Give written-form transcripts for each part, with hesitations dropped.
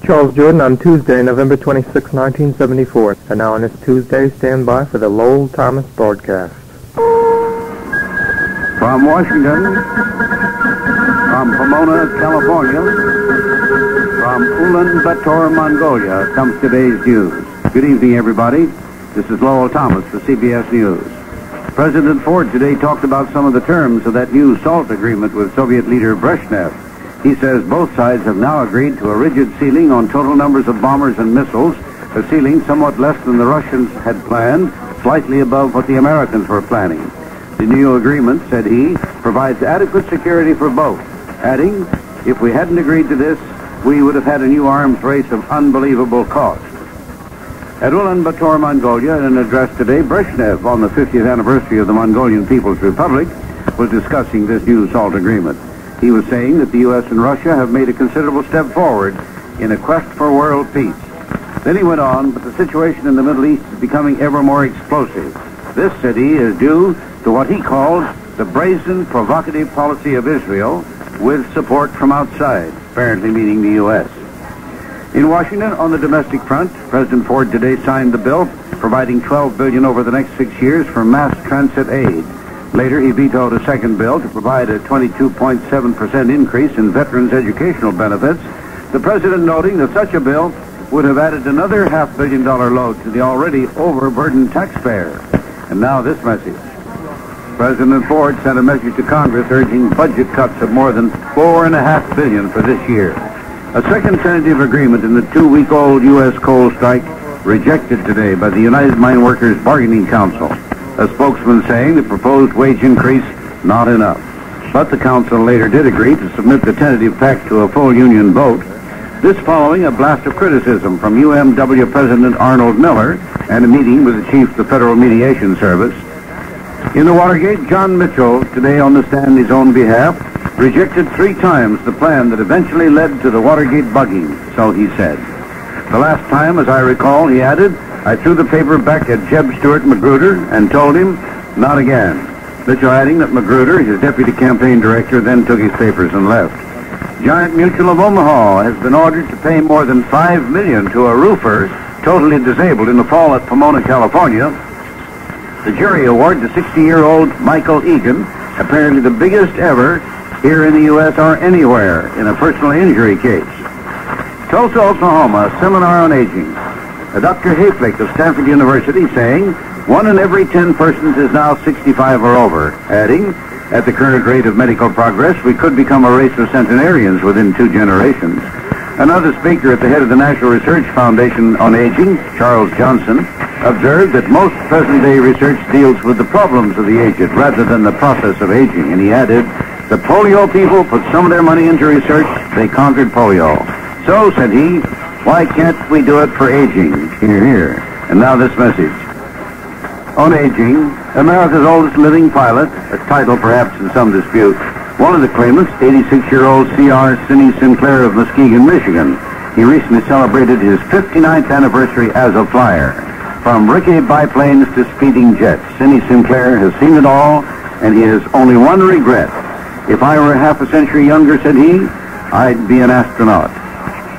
Charles Jordan on Tuesday, November 26, 1974. And now on this Tuesday, stand by for the Lowell Thomas broadcast. From Washington, from Pomona, California, from Ulaanbaatar, Mongolia, comes today's news. Good evening, everybody. This is Lowell Thomas for CBS News. President Ford today talked about some of the terms of that new SALT agreement with Soviet leader Brezhnev. He says both sides have now agreed to a rigid ceiling on total numbers of bombers and missiles, a ceiling somewhat less than the Russians had planned, slightly above what the Americans were planning. The new agreement, said he, provides adequate security for both, adding, if we hadn't agreed to this, we would have had a new arms race of unbelievable cost. At Ulaanbaatar, Mongolia, in an address today, Brezhnev, on the 50th anniversary of the Mongolian People's Republic, was discussing this new SALT agreement. He was saying that the U.S. and Russia have made a considerable step forward in a quest for world peace. Then he went on, but the situation in the Middle East is becoming ever more explosive. This, said he, is due to what he calls the brazen, provocative policy of Israel with support from outside, apparently meaning the U.S. In Washington, on the domestic front, President Ford today signed the bill providing $12 billion over the next 6 years for mass transit aid. Later, he vetoed a second bill to provide a 22.7% increase in veterans' educational benefits, the president noting that such a bill would have added another $500 million load to the already overburdened taxpayer. And now this message. President Ford sent a message to Congress urging budget cuts of more than $4.5 billion for this year. A second tentative agreement in the 2-week-old U.S. coal strike rejected today by the United Mine Workers Bargaining Council. A spokesman saying the proposed wage increase not enough. But the council later did agree to submit the tentative pact to a full union vote. This following a blast of criticism from UMW President Arnold Miller and a meeting with the chief of the Federal Mediation Service. In the Watergate, John Mitchell, today on the stand in his own behalf, rejected 3 times the plan that eventually led to the Watergate bugging, so he said. The last time, as I recall, he added, I threw the paper back at Jeb Stuart Magruder and told him, not again. Mitchell adding that Magruder, his deputy campaign director, then took his papers and left. Giant Mutual of Omaha has been ordered to pay more than $5 million to a roofer totally disabled in the fall at Pomona, California. The jury award to 60-year-old Michael Egan, apparently the biggest ever here in the U.S. or anywhere in a personal injury case. Tulsa, Oklahoma, a seminar on aging. Dr. Hayflick of Stanford University saying 1 in every 10 persons is now 65 or over, adding, at the current rate of medical progress, we could become a race of centenarians within 2 generations. Another speaker at the head of the National Research Foundation on Aging, Charles Johnson, observed that most present-day research deals with the problems of the aged rather than the process of aging, and he added, the polio people put some of their money into research, they conquered polio. So, said he, why can't we do it for aging? Hear, hear. And now this message. On aging, America's oldest living pilot, a title perhaps in some dispute, one of the claimants, 86-year-old C.R. Sidney Sinclair of Muskegon, Michigan. He recently celebrated his 59th anniversary as a flyer. From rickety biplanes to speeding jets, Sidney Sinclair has seen it all, and he has only one regret. If I were half a century younger, said he, I'd be an astronaut.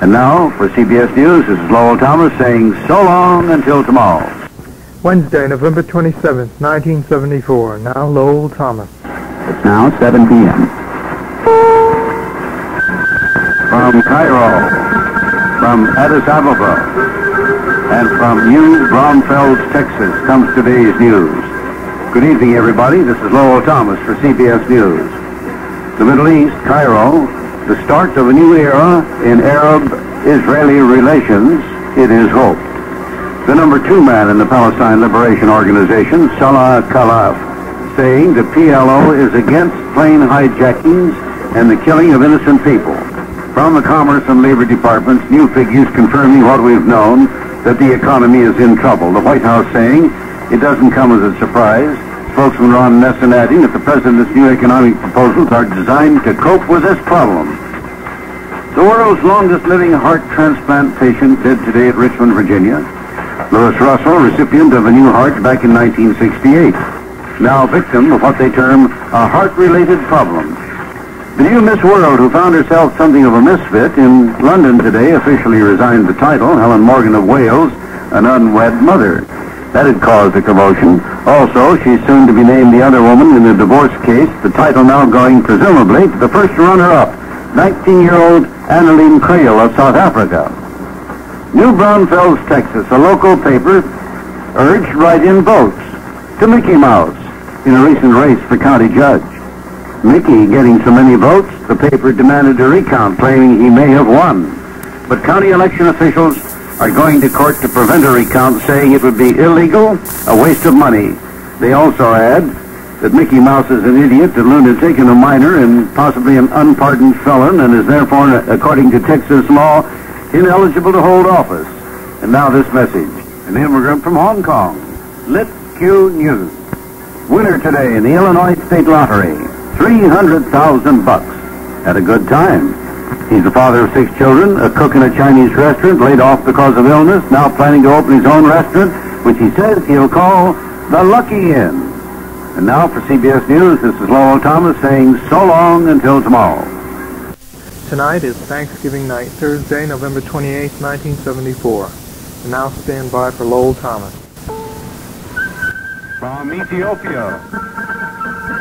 And now, for CBS News, this is Lowell Thomas saying so long until tomorrow. Wednesday, November 27, 1974. Now Lowell Thomas. It's now 7 p.m. From Cairo, from Addis Ababa, and from New Braunfels, Texas, comes today's news. Good evening, everybody. This is Lowell Thomas for CBS News. The Middle East, Cairo, the start of a new era in Arab-Israeli relations, it is hoped. The number 2 man in the Palestine Liberation Organization, Salah Khalaf, saying the PLO is against plane hijackings and the killing of innocent people. From the Commerce and Labor Departments, new figures confirming what we've known, that the economy is in trouble. The White House saying it doesn't come as a surprise. Spokesman Ron Nesson adding that the president's new economic proposals are designed to cope with this problem. The world's longest living heart transplant patient dead today at Richmond, Virginia. Louis Russell, recipient of a new heart back in 1968. Now victim of what they term a heart-related problem. The new Miss World, who found herself something of a misfit, in London today officially resigned the title, Helen Morgan of Wales, an unwed mother. That had caused a commotion. Also, she's soon to be named the other woman in a divorce case, the title now going, presumably, to the first runner-up, 19-year-old Annalene Creel of South Africa. New Braunfels, Texas, a local paper urged write-in votes to Mickey Mouse in a recent race for county judge. Mickey getting so many votes, the paper demanded a recount, claiming he may have won. But county election officials are going to court to prevent a recount, saying it would be illegal, a waste of money. They also add that Mickey Mouse is an idiot, a lunatic, and a minor, and possibly an unpardoned felon, and is therefore, according to Texas law, ineligible to hold office. And now this message. An immigrant from Hong Kong. Lit Q News. Winner today in the Illinois State Lottery. $300,000. Had a good time. He's the father of 6 children, a cook in a Chinese restaurant, laid off because of illness, now planning to open his own restaurant, which he says he'll call the Lucky Inn. And now for CBS News, this is Lowell Thomas saying so long until tomorrow. Tonight is Thanksgiving night, Thursday, November 28, 1974. And now stand by for Lowell Thomas. From Ethiopia,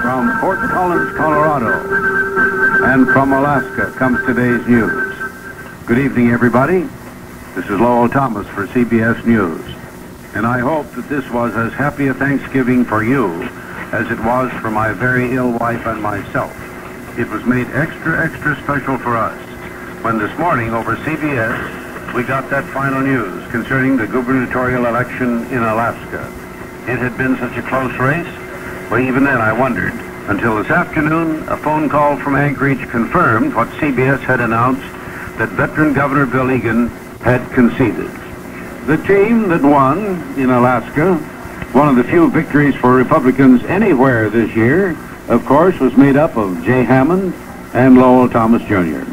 from Fort Collins, Colorado, and from Alaska comes today's news. Good evening, everybody. This is Lowell Thomas for CBS News. And I hope that this was as happy a Thanksgiving for you as it was for my very ill wife and myself. It was made extra special for us when this morning over CBS we got that final news concerning the gubernatorial election in Alaska. It had been such a close race, but even then I wondered, until this afternoon a phone call from Anchorage confirmed what CBS had announced, that veteran Governor Bill Egan had conceded. The team that won in Alaska, one of the few victories for Republicans anywhere this year, of course, was made up of Jay Hammond and Lowell Thomas Jr.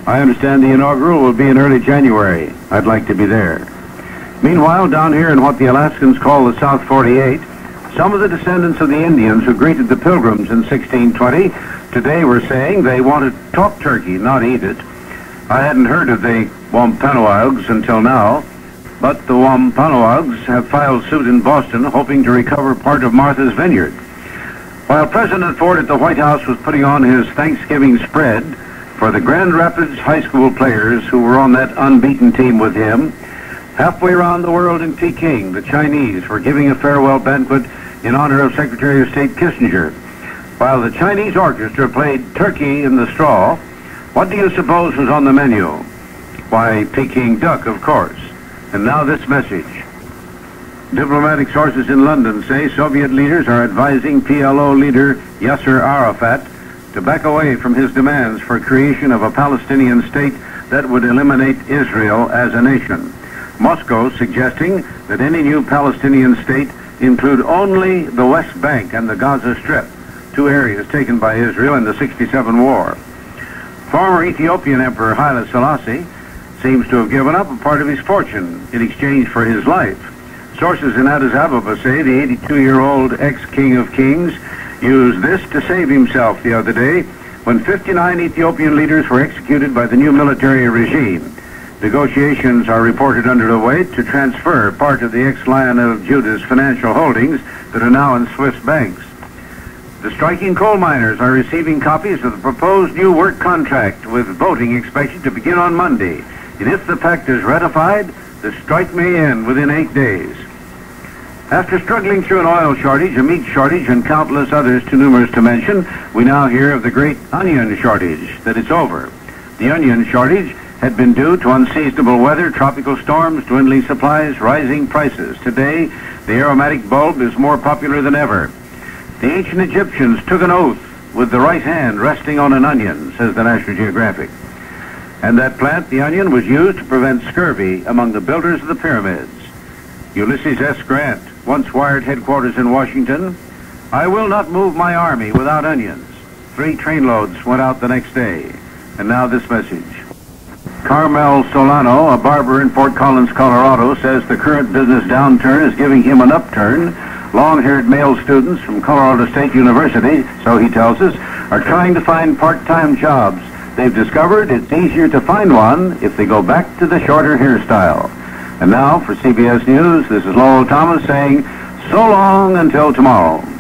I understand the inaugural will be in early January. I'd like to be there. Meanwhile, down here in what the Alaskans call the South 48, some of the descendants of the Indians who greeted the Pilgrims in 1620 today were saying they want to talk turkey, not eat it. I hadn't heard of the Wampanoags until now, but the Wampanoags have filed suit in Boston hoping to recover part of Martha's Vineyard. While President Ford at the White House was putting on his Thanksgiving spread for the Grand Rapids high school players who were on that unbeaten team with him, halfway around the world in Peking, the Chinese were giving a farewell banquet in honor of Secretary of State Kissinger. While the Chinese orchestra played Turkey in the Straw, what do you suppose was on the menu? Why, Peking duck, of course. And now this message. Diplomatic sources in London say Soviet leaders are advising PLO leader Yasser Arafat to back away from his demands for creation of a Palestinian state that would eliminate Israel as a nation. Moscow suggesting that any new Palestinian state include only the West Bank and the Gaza Strip, 2 areas taken by Israel in the '67 war. Former Ethiopian Emperor Haile Selassie seems to have given up a part of his fortune in exchange for his life. Sources in Addis Ababa say the 82-year-old ex-King of Kings used this to save himself the other day when 59 Ethiopian leaders were executed by the new military regime. Negotiations are reported underway to transfer part of the ex-Lion of Judah's financial holdings that are now in Swiss banks. The striking coal miners are receiving copies of the proposed new work contract, with voting expected to begin on Monday. And if the pact is ratified, the strike may end within 8 days. After struggling through an oil shortage, a meat shortage, and countless others too numerous to mention, we now hear of the great onion shortage, that it's over. The onion shortage had been due to unseasonable weather, tropical storms, dwindling supplies, rising prices. Today, the aromatic bulb is more popular than ever. The ancient Egyptians took an oath with the right hand resting on an onion, says the National Geographic. And that plant, the onion, was used to prevent scurvy among the builders of the pyramids. Ulysses S. Grant once wired headquarters in Washington, "I will not move my army without onions." 3 trainloads went out the next day. And now this message. Carmel Solano, a barber in Fort Collins, Colorado, says the current business downturn is giving him an upturn. Long-haired male students from Colorado State University, so he tells us, are trying to find part-time jobs. They've discovered it's easier to find one if they go back to the shorter hairstyle. And now, for CBS News, this is Lowell Thomas saying, so long until tomorrow.